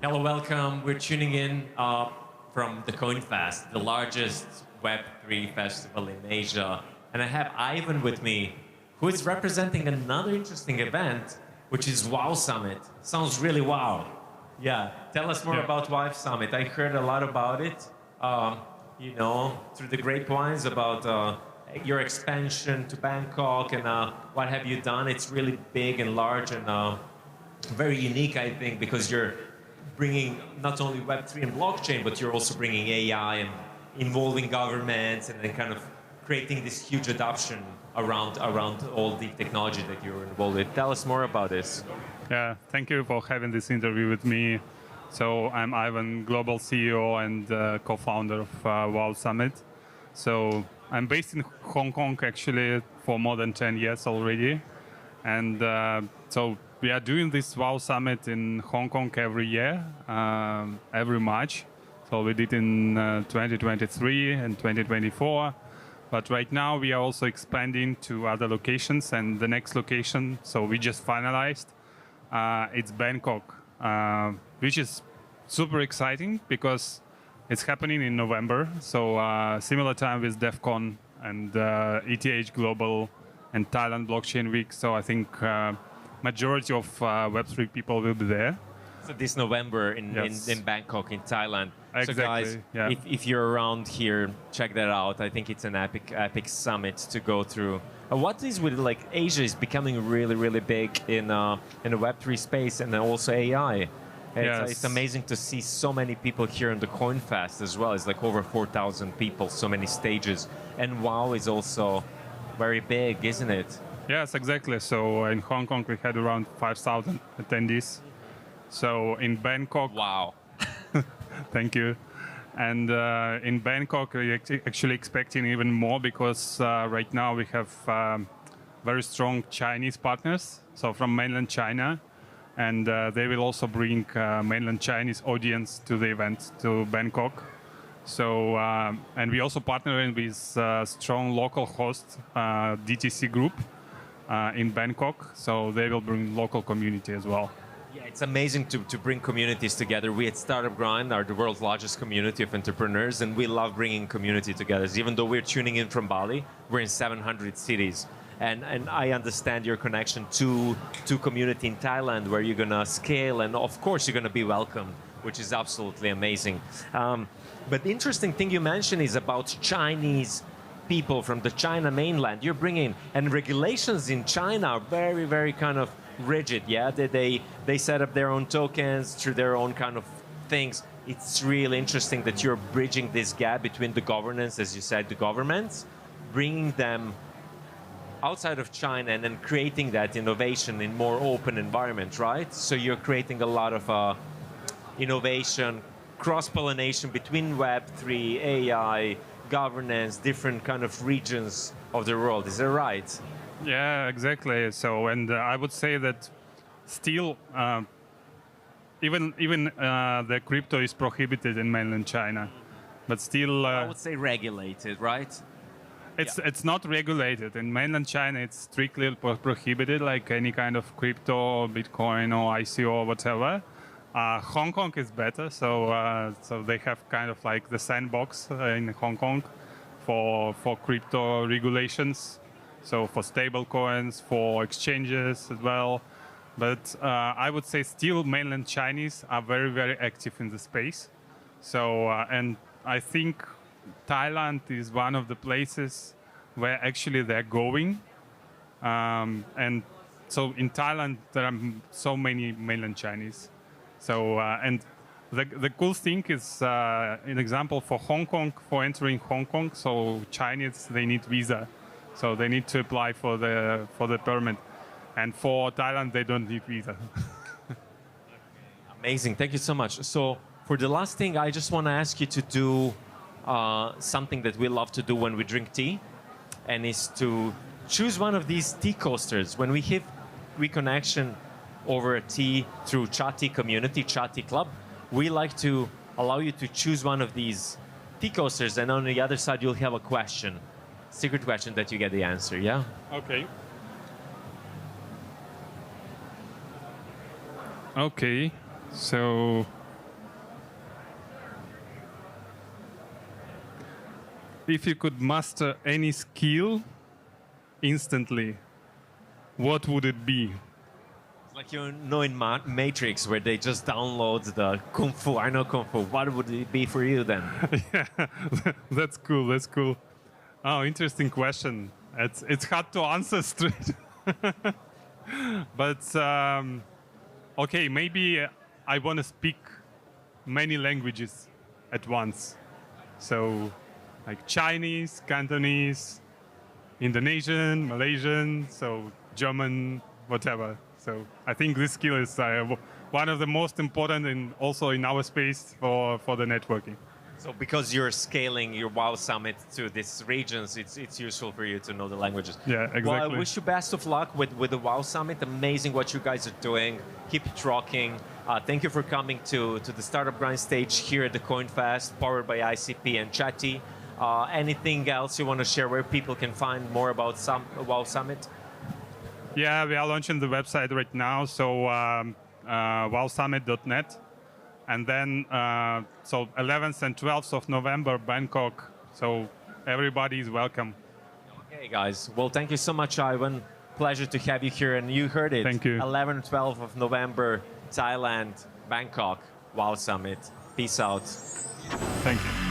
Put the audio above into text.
Hello, welcome. We're tuning in from the CoinFest, the largest Web3 festival in Asia. And I have Ivan with me, who is representing another interesting event, which is WOW Summit. Sounds really wow. Yeah, tell us more about WOW Summit. I heard a lot about it, through the grapevines about your expansion to Bangkok and what have you done. It's really big and large and very unique, I think, because you're bringing not only Web3 and blockchain, but you're also bringing AI and involving governments and then kind of creating this huge adoption around all the technology that you're involved with. Tell us more about this. Yeah, thank you for having this interview with me. So I'm Ivan, Global CEO and co-founder of WOW Summit. So I'm based in Hong Kong actually for more than 10 years already. And so we are doing this WOW Summit in Hong Kong every year, every March. So we did in 2023 and 2024. But right now we are also expanding to other locations, and the next location, so we just finalized, it's Bangkok, which is super exciting because it's happening in November. So similar time with DEF CON and ETH Global and Thailand Blockchain Week. So I think majority of Web3 people will be there. So this November in Bangkok, in Thailand. Exactly, so guys, yeah. if you're around here, check that out. I think it's an epic summit to go through. What is with Asia is becoming really big in the Web3 space and then also AI. It's amazing to see so many people here in the CoinFest as well. It's like over 4,000 people, so many stages. And WOW is also very big, isn't it? Yes, exactly. So in Hong Kong, we had around 5,000 attendees. So in Bangkok... Wow. Thank you. And in Bangkok, we're actually expecting even more because right now we have very strong Chinese partners, so from mainland China. And they will also bring mainland Chinese audience to the event, to Bangkok. So, and we also partnering with strong local host, DTC Group in Bangkok. So they will bring local community as well. Yeah, it's amazing to bring communities together. We at Startup Grind are the world's largest community of entrepreneurs, and we love bringing community together. Even though we're tuning in from Bali, we're in 700 cities. And I understand your connection to community in Thailand, where you're going to scale, and of course you're going to be welcomed, which is absolutely amazing. But the interesting thing you mentioned is about Chinese people from the China mainland. You're bringing, and regulations in China are very kind of rigid, yeah? They set up their own tokens through their own kind of things. It's really interesting that you're bridging this gap between the governance, as you said, the governments, bringing them outside of China and then creating that innovation in more open environment, right? So you're creating a lot of innovation, cross-pollination between Web3, AI, governance, different kind of regions of the world. Is that right? Yeah, exactly. So, and I would say that still, even the crypto is prohibited in mainland China, but still... I would say regulated, right? It's not regulated. In mainland China, it's strictly prohibited, like any kind of crypto, Bitcoin or ICO or whatever. Hong Kong is better, so they have kind of like the sandbox in Hong Kong for crypto regulations. So for stable coins, for exchanges as well. But I would say still mainland Chinese are very active in the space. So, and I think Thailand is one of the places where actually they're going. And so in Thailand, there are so many mainland Chinese. So, and the cool thing is, an example for Hong Kong, for entering Hong Kong, so Chinese, they need visa. So they need to apply for the permit. And for Thailand, they don't need visa. Amazing, thank you so much. So for the last thing, I just want to ask you to do something that we love to do when we drink tea, and is to choose one of these tea coasters. When we hit reconnection over a tea through ChaTea community, ChaTea.Club, we like to allow you to choose one of these tea coasters, and on the other side, you'll have a question. Secret question that you get the answer, yeah? Okay. Okay, so If you could master any skill instantly, what would it be? It's like in Matrix where they just download the Kung Fu. I know Kung Fu. What would it be for you then? Yeah, that's cool. That's cool. Oh, interesting question. It's hard to answer straight. But okay, maybe I want to speak many languages at once. So, like Chinese, Cantonese, Indonesian, Malaysian, so German, whatever. So I think this skill is one of the most important and also in our space for the networking. So because you're scaling your WoW Summit to these regions, it's useful for you to know the languages. Yeah, exactly. Well, I wish you best of luck with the WoW Summit. Amazing what you guys are doing. Keep it rocking. Thank you for coming to the Startup Grind stage here at the CoinFest, powered by ICP and ChaTea. Anything else you want to share where people can find more about WoW Summit? Yeah, we are launching the website right now, so wowsummit.net. And then, so 11th and 12th of November, Bangkok. So everybody is welcome. Okay, guys. Well, thank you so much, Ivan. Pleasure to have you here. And you heard it. Thank you. 11 and 12th of November, Thailand, Bangkok, WoW Summit. Peace out. Thank you.